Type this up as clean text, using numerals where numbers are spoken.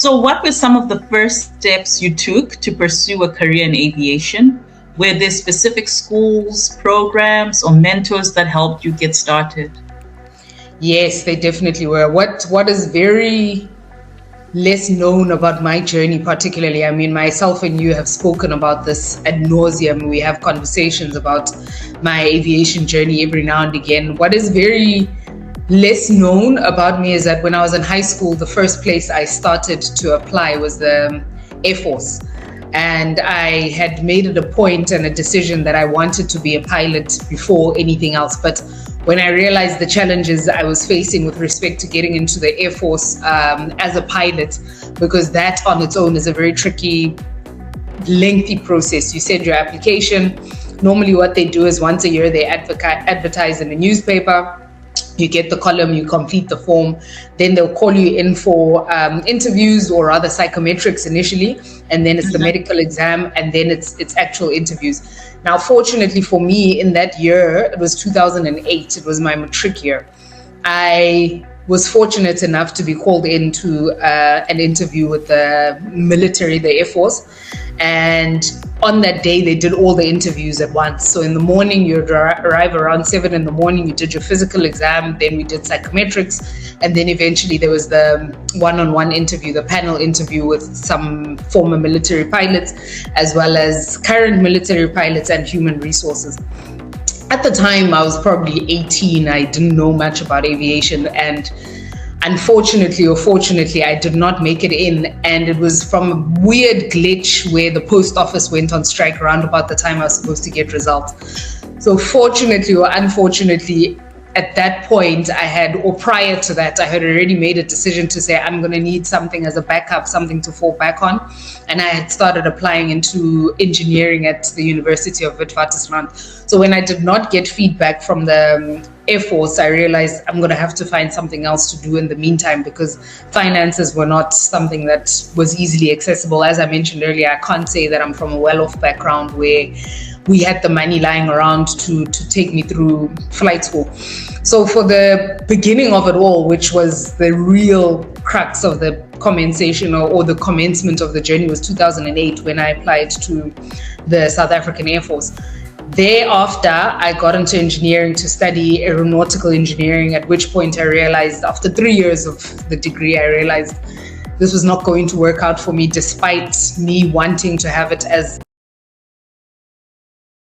So, what were some of the first steps you took to pursue a career in aviation? Were there specific schools, programs, or mentors that helped you get started? Yes, they definitely were. What is very less known about my journey, particularly, I mean, myself and you have spoken about this ad nauseum. We have conversations about my aviation journey every now and again. What is very less known about me is that when I was in high school, the first place I started to apply was the Air Force. And I had made it a point and a decision that I wanted to be a pilot before anything else. But when I realized the challenges I was facing with respect to getting into the Air Force as a pilot, because that on its own is a very tricky, lengthy process. You send your application. Normally what they do is once a year they advertise in a newspaper. You get the column, you complete the form, then they'll call you in for interviews, or rather psychometrics initially, and then it's the medical exam, and then it's actual interviews. Now, fortunately for me, in that year, it was 2008, it was my matric year, I was fortunate enough to be called into an interview with the military, the Air Force. And on that day, they did all the interviews at once. So in the morning, you'd arrive around 7 in the morning, you did your physical exam, then we did psychometrics, and then eventually there was the one-on-one interview, the panel interview with some former military pilots, as well as current military pilots and human resources. At the time, I was probably 18. I didn't know much about aviation, and unfortunately or fortunately, I did not make it in. And it was from a weird glitch where the post office went on strike around about the time I was supposed to get results. So fortunately or unfortunately, at that point or prior to that, I had already made a decision to say I'm going to need something as a backup, something to fall back on. And I had started applying into engineering at the University of Witwatersrand. So when I did not get feedback from the Air Force, I realized I'm going to have to find something else to do in the meantime, because finances were not something that was easily accessible. As I mentioned earlier, I can't say that I'm from a well-off background where we had the money lying around to take me through flight school. So for the beginning of it all, which was the real crux of the commencement or the commencement of the journey, was 2008 when I applied to the South African Air Force. Thereafter, I got into engineering to study aeronautical engineering, at which point I realized, after 3 years of the degree, I realized this was not going to work out for me, despite me wanting to have it as